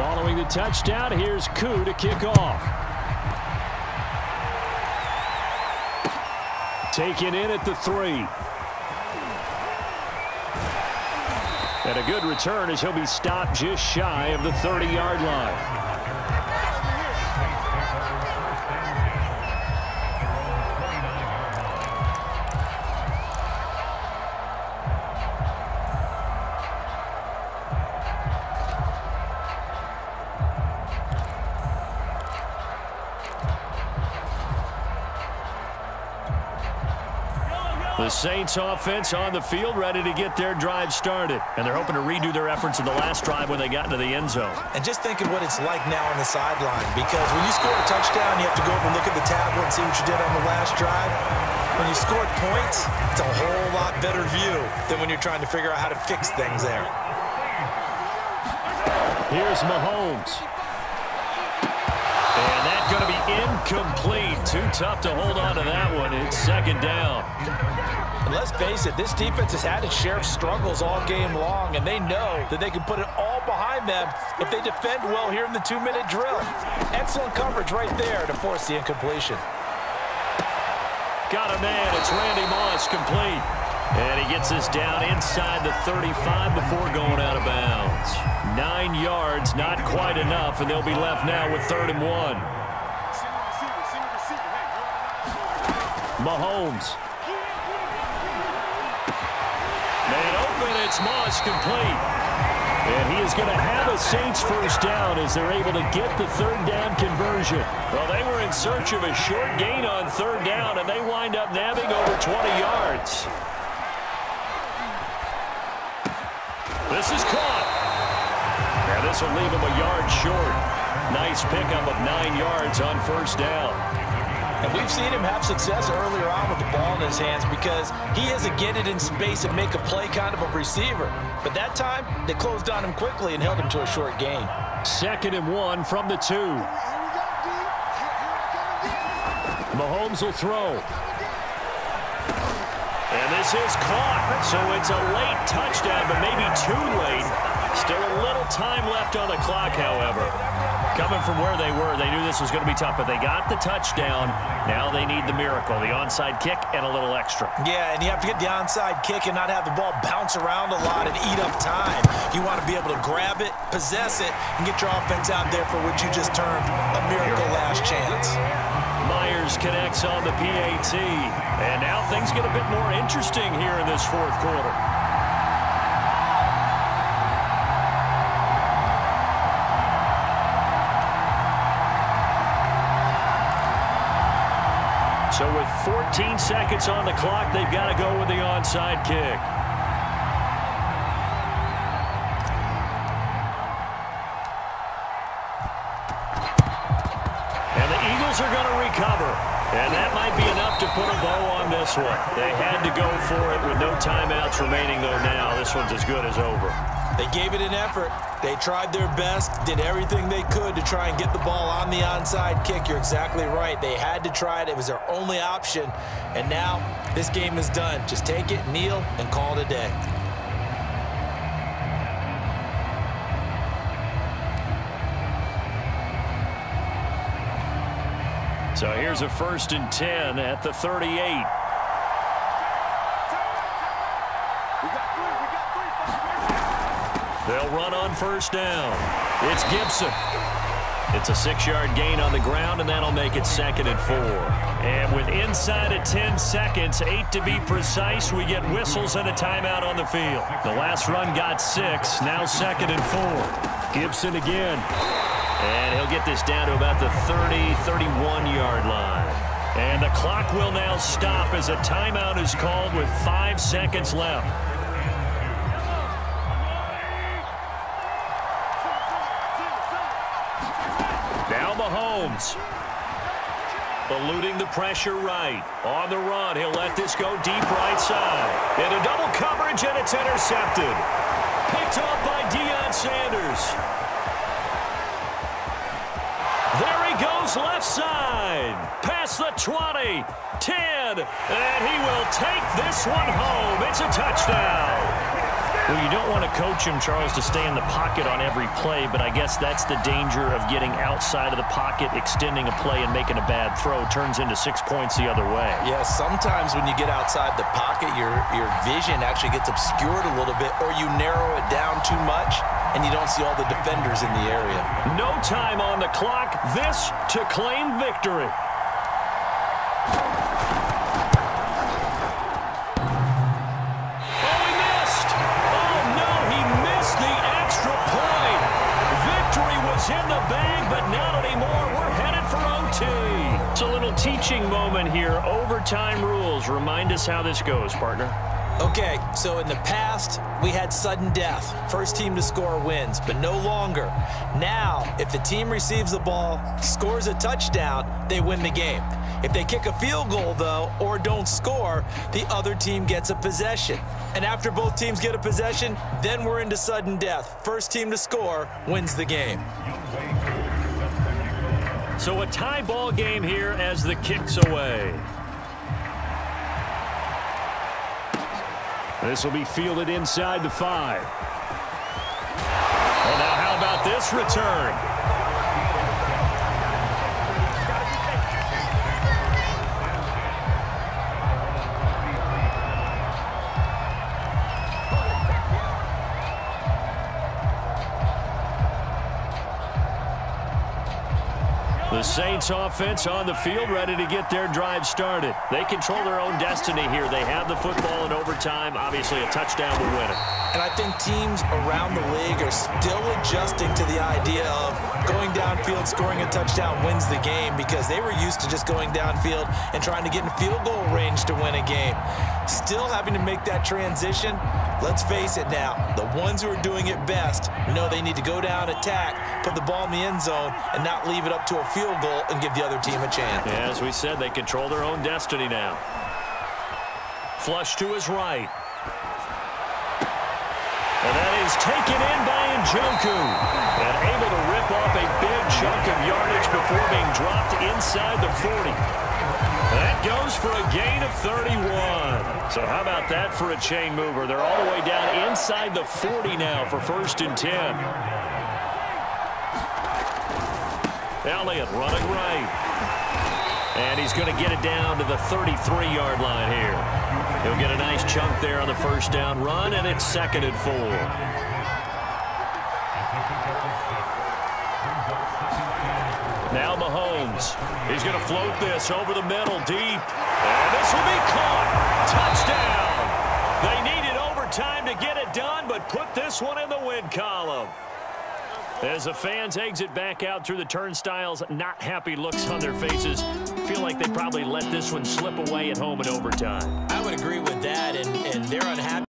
Following the touchdown, here's Koo to kick off. Taken in at the 3. And a good return as he'll be stopped just shy of the 30-yard line. The Saints offense on the field, ready to get their drive started. And they're hoping to redo their efforts in the last drive when they got into the end zone. And just think of what it's like now on the sideline, because when you score a touchdown, you have to go over and look at the tablet and see what you did on the last drive. When you scored points, it's a whole lot better view than when you're trying to figure out how to fix things there. Here's Mahomes. And that's going to be incomplete. Too tough to hold on to that one. It's second down. And let's face it, this defense has had its share of struggles all game long, and they know that they can put it all behind them if they defend well here in the 2-minute drill. Excellent coverage right there to force the incompletion. Got a man. It's Randy Moss, complete. And he gets this down inside the 35 before going out of bounds. 9 yards, not quite enough, and they'll be left now with 3rd and 1. Mahomes. Man open, it's Moss, complete. And he is going to have a Saints first down as they're able to get the 3rd down conversion. Well, they were in search of a short gain on 3rd down, and they wind up nabbing over 20 yards. This is caught. Now this will leave him a yard short. Nice pickup of 9 yards on 1st down. And we've seen him have success earlier on with the ball in his hands because he is a get it in space and make a play kind of a receiver. But that time, they closed on him quickly and held him to a short gain. 2nd and 1 from the 2. Mahomes will throw. And this is caught. So it's a late touchdown, but maybe too late. Still a little time left on the clock, however. Coming from where they were, they knew this was going to be tough, but they got the touchdown. Now they need the miracle, the onside kick and a little extra. Yeah, and you have to get the onside kick and not have the ball bounce around a lot and eat up time. You want to be able to grab it, possess it, and get your offense out there for what you just termed a miracle last chance. Myers connects on the PAT. And now things get a bit more interesting here in this 4th quarter. So with 14 seconds on the clock, they've got to go with the onside kick. And the Eagles are going to recover. And that might be enough to put a bow on this one. They had to go for it with no timeouts remaining, though, now. This one's as good as over. They gave it an effort. They tried their best, did everything they could to try and get the ball on the onside kick. You're exactly right. They had to try it. It was their only option. And now this game is done. Just take it, kneel, and call it a day. So here's a 1st and 10 at the 38. They'll run on 1st down. It's Gibson. It's a 6-yard gain on the ground, and that'll make it 2nd and 4. And with inside of 10 seconds, 8 to be precise, we get whistles and a timeout on the field. The last run got 6, now 2nd and 4. Gibson again. And he'll get this down to about the 30, 31-yard line. And the clock will now stop as a timeout is called with 5 seconds left. Now Mahomes. Eluding the pressure right. On the run, he'll let this go deep right side. Into double coverage, and it's intercepted. Picked off by Deion Sanders. There he goes left side. Past the 20, 10, and he will take this one home. It's a touchdown. Well, you don't want to coach him, Charles, to stay in the pocket on every play, but I guess that's the danger of getting outside of the pocket, extending a play, and making a bad throw. Turns into 6 points the other way. Yeah, sometimes when you get outside the pocket, your vision actually gets obscured a little bit, or you narrow it down too much, and you don't see all the defenders in the area. No time on the clock. This to claim victory. In the bag, but not anymore. We're headed for OT. It's a little teaching moment here. Overtime rules. Remind us how this goes, partner. Okay, so in the past, we had sudden death. First team to score wins, but no longer. Now, if the team receives the ball, scores a touchdown, they win the game. If they kick a field goal, though, or don't score, the other team gets a possession. And after both teams get a possession, then we're into sudden death. First team to score wins the game. So a tie ball game here as the kick's away. This will be fielded inside the 5. Well, now how about this return? The Saints offense on the field, ready to get their drive started. They control their own destiny here. They have the football in overtime. Obviously, a touchdown will win it. And I think teams around the league are still adjusting to the idea of going downfield, scoring a touchdown wins the game, because they were used to just going downfield and trying to get in field goal range to win a game. Still having to make that transition. Let's face it now, the ones who are doing it best know they need to go down, attack, put the ball in the end zone, and not leave it up to a field goal and give the other team a chance. Yeah, as we said, they control their own destiny now. Flush to his right. And that is taken in by Njoku. And able to rip off a big chunk of yardage before being dropped inside the 40. That goes for a gain of 31. So how about that for a chain mover? They're all the way down inside the 40 now for 1st and 10. Elliott running right. And he's going to get it down to the 33-yard line here. He'll get a nice chunk there on the first down run, and it's 2nd and 4. Now Mahomes. He's going to float this over the middle deep. And this will be caught. Touchdown. They needed overtime to get it done, but put this one in the win column. As the fans exit back out through the turnstiles, not happy looks on their faces. Feel like they probably let this one slip away at home in overtime. I would agree with that, and they're unhappy.